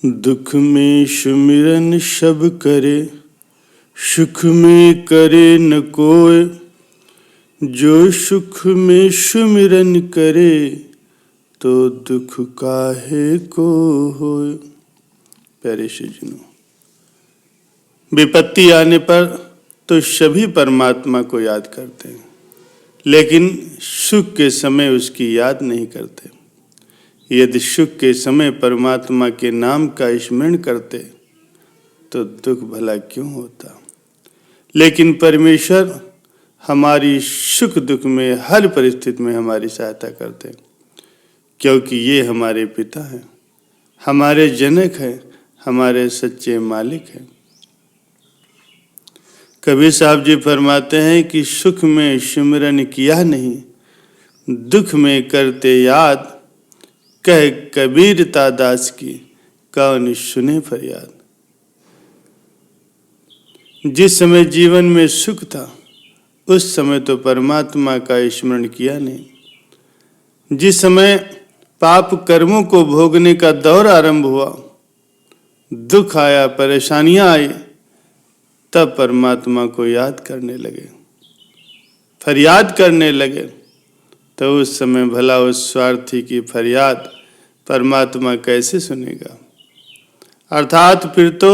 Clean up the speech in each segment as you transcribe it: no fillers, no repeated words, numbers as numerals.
दुख में सुमिरन सब करे, सुख में करे न कोय। जो सुख में सुमिरन करे, तो दुख काहे को होय। प्यारे सज्जनों, विपत्ति आने पर तो सभी परमात्मा को याद करते हैं, लेकिन सुख के समय उसकी याद नहीं करते। यदि सुख के समय परमात्मा के नाम का स्मरण करते तो दुख भला क्यों होता। लेकिन परमेश्वर हमारी सुख दुख में हर परिस्थिति में हमारी सहायता करते, क्योंकि ये हमारे पिता हैं, हमारे जनक हैं, हमारे सच्चे मालिक हैं। कबीर साहब जी फरमाते हैं कि सुख में सिमरन किया नहीं, दुख में करते याद। कह कबीरता दास की, कौन सुने फरियाद। जिस समय जीवन में सुख था, उस समय तो परमात्मा का स्मरण किया नहीं। जिस समय पाप कर्मों को भोगने का दौर आरंभ हुआ, दुख आया, परेशानियां आई, तब परमात्मा को याद करने लगे, फरियाद करने लगे। तो उस समय भला उस स्वार्थी की फरियाद परमात्मा कैसे सुनेगा। अर्थात फिर तो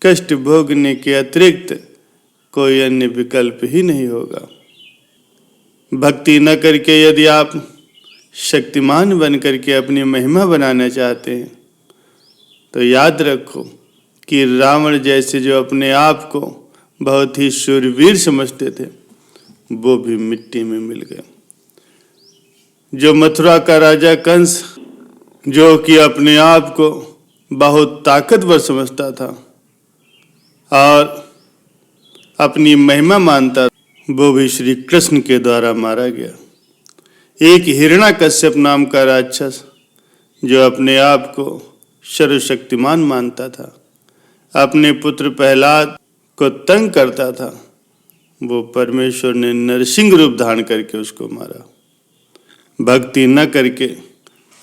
कष्ट भोगने के अतिरिक्त कोई अन्य विकल्प ही नहीं होगा। भक्ति न करके यदि आप शक्तिमान बन करके अपनी महिमा बनाना चाहते हैं, तो याद रखो कि रावण जैसे जो अपने आप को बहुत ही शूरवीर समझते थे, वो भी मिट्टी में मिल गए। जो मथुरा का राजा कंस, जो कि अपने आप को बहुत ताकतवर समझता था और अपनी महिमा मानता, वो भी श्री कृष्ण के द्वारा मारा गया। एक हिरण्याकश्यप नाम का राक्षस, जो अपने आप को सर्वशक्तिमान मानता था, अपने पुत्र प्रहलाद को तंग करता था, वो परमेश्वर ने नरसिंह रूप धारण करके उसको मारा। भक्ति न करके,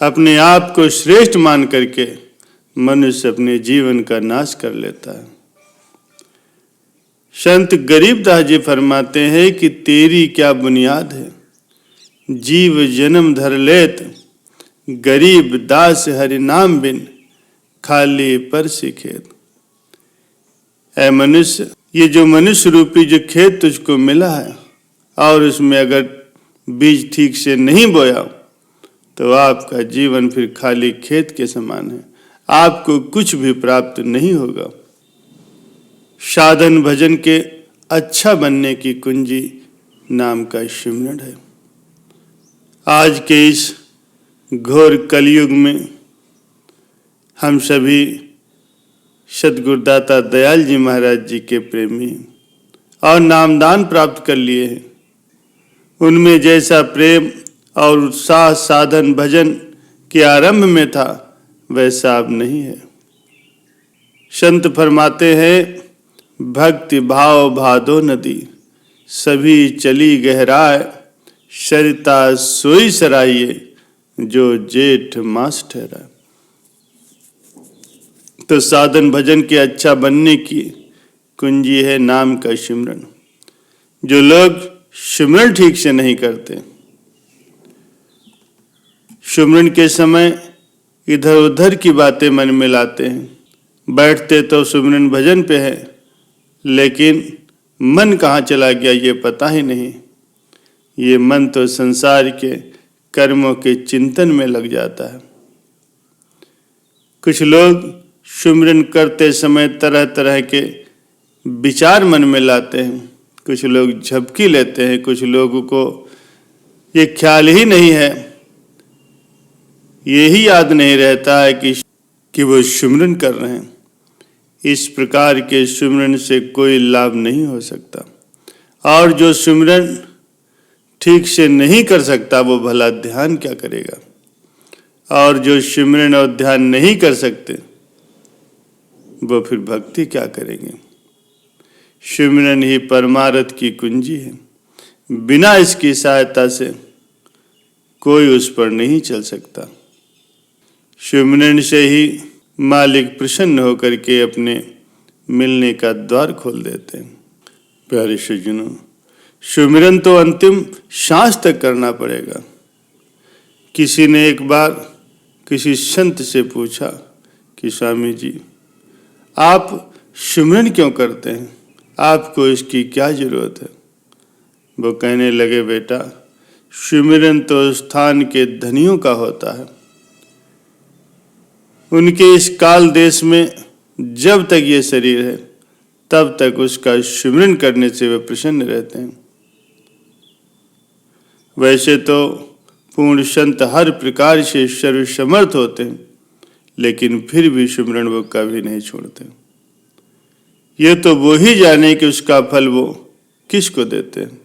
अपने आप को श्रेष्ठ मान करके मनुष्य अपने जीवन का नाश कर लेता है। संत गरीबदास जी फरमाते हैं कि तेरी क्या बुनियाद है, जीव जन्म धर लेत, गरीब दास हरि नाम बिन, खाली परसी खेत। ऐ मनुष्य, ये जो मनुष्य रूपी जो खेत तुझको मिला है, और उसमें अगर बीज ठीक से नहीं बोया, तो आपका जीवन फिर खाली खेत के समान है, आपको कुछ भी प्राप्त नहीं होगा। साधन भजन के अच्छा बनने की कुंजी नाम का सिमरन है। आज के इस घोर कलयुग में हम सभी सद्गुरुदाता दयाल जी महाराज जी के प्रेमी और नामदान प्राप्त कर लिए हैं। उनमें जैसा प्रेम और उत्साह साधन भजन के आरंभ में था, वैसा अब नहीं है। संत फरमाते हैं, भक्ति भाव भादो नदी, सभी चली गहराए, सरिता सोई सराइये, जो जेठ मास ठहरा। तो साधन भजन के अच्छा बनने की कुंजी है नाम का सिमरन। जो लोग सिमरन ठीक से नहीं करते, सिमरन के समय इधर उधर की बातें मन में लाते हैं, बैठते तो सिमरन भजन पे है, लेकिन मन कहाँ चला गया ये पता ही नहीं। ये मन तो संसार के कर्मों के चिंतन में लग जाता है। कुछ लोग सिमरन करते समय तरह तरह के विचार मन में लाते हैं, कुछ लोग झपकी लेते हैं, कुछ लोगों को ये ख्याल ही नहीं है, यही याद नहीं रहता है कि वो सिमरन कर रहे हैं। इस प्रकार के सिमरन से कोई लाभ नहीं हो सकता, और जो सिमरन ठीक से नहीं कर सकता, वो भला ध्यान क्या करेगा। और जो सिमरन और ध्यान नहीं कर सकते, वो फिर भक्ति क्या करेंगे। सिमरन ही परमार्थ की कुंजी है, बिना इसकी सहायता से कोई उस पर नहीं चल सकता। सिमरन से ही मालिक प्रसन्न होकर के अपने मिलने का द्वार खोल देते हैं। प्यारे सज्जनों, सुमिरन तो अंतिम सांस तक करना पड़ेगा। किसी ने एक बार किसी संत से पूछा कि स्वामी जी, आप सुमिरन क्यों करते हैं, आपको इसकी क्या जरूरत है? वो कहने लगे, बेटा, सुमिरन तो स्थान के धनियों का होता है। उनके इस काल देश में जब तक ये शरीर है तब तक उसका सुमिरन करने से वे प्रसन्न रहते हैं। वैसे तो पूर्ण संत हर प्रकार से सर्वसमर्थ होते हैं, लेकिन फिर भी सुमिरन वो कभी नहीं छोड़ते। ये तो वो ही जाने कि उसका फल वो किसको देते हैं।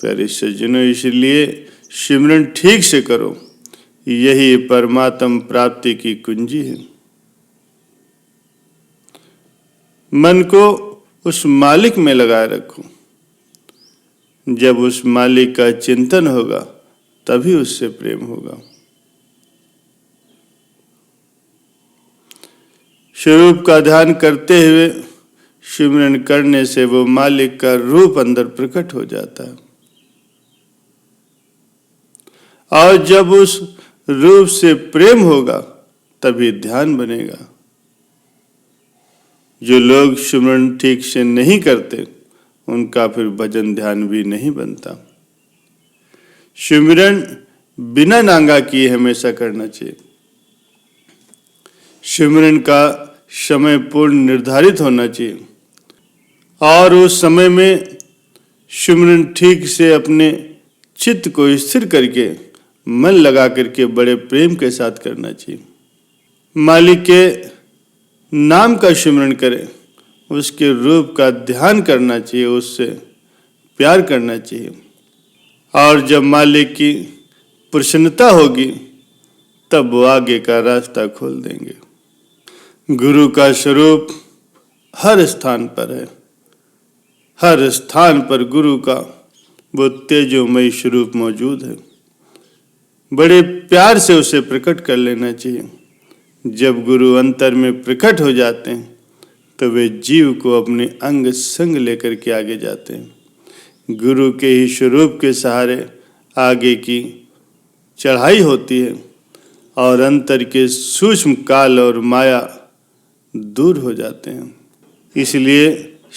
प्यारे सज्जनों, इसलिए सिमरन ठीक से करो, यही परमात्म प्राप्ति की कुंजी है। मन को उस मालिक में लगाए रखो। जब उस मालिक का चिंतन होगा तभी उससे प्रेम होगा। स्वरूप का ध्यान करते हुए सिमरन करने से वो मालिक का रूप अंदर प्रकट हो जाता है, और जब उस रूप से प्रेम होगा तभी ध्यान बनेगा। जो लोग सिमरन ठीक से नहीं करते उनका फिर भजन ध्यान भी नहीं बनता। सिमरन बिना नांगा किए हमेशा करना चाहिए। सिमरन का समय पूर्ण निर्धारित होना चाहिए, और उस समय में सिमरन ठीक से अपने चित्त को स्थिर करके मन लगा करके बड़े प्रेम के साथ करना चाहिए। मालिक के नाम का सिमरन करें, उसके रूप का ध्यान करना चाहिए, उससे प्यार करना चाहिए। और जब मालिक की प्रसन्नता होगी तब वो आगे का रास्ता खोल देंगे। गुरु का स्वरूप हर स्थान पर है। हर स्थान पर गुरु का वो तेजोमयी स्वरूप मौजूद है। बड़े प्यार से उसे प्रकट कर लेना चाहिए। जब गुरु अंतर में प्रकट हो जाते हैं तो वे जीव को अपने अंग संग लेकर के आगे जाते हैं। गुरु के ही स्वरूप के सहारे आगे की चढ़ाई होती है, और अंतर के सूक्ष्म काल और माया दूर हो जाते हैं। इसलिए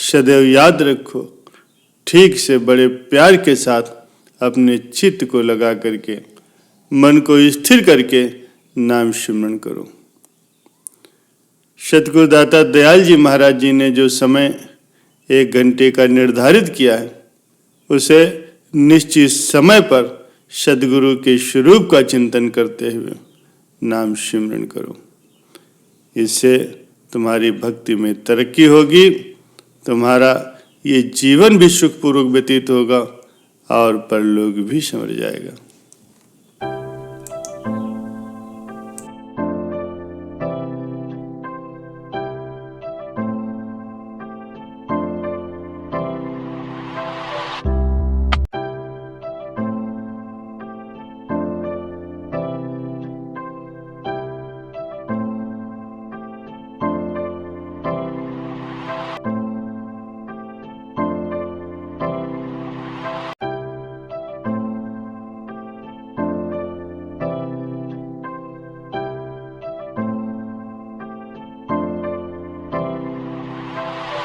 सदैव याद रखो, ठीक से बड़े प्यार के साथ अपने चित्त को लगा करके मन को स्थिर करके नाम सिमरन करो। सतगुरुदाता दयाल जी महाराज जी ने जो समय 1 घंटे का निर्धारित किया है, उसे निश्चित समय पर सदगुरु के स्वरूप का चिंतन करते हुए नाम सिमरन करो। इससे तुम्हारी भक्ति में तरक्की होगी, तुम्हारा ये जीवन भी सुखपूर्वक व्यतीत होगा, और परलोक भी संवर जाएगा।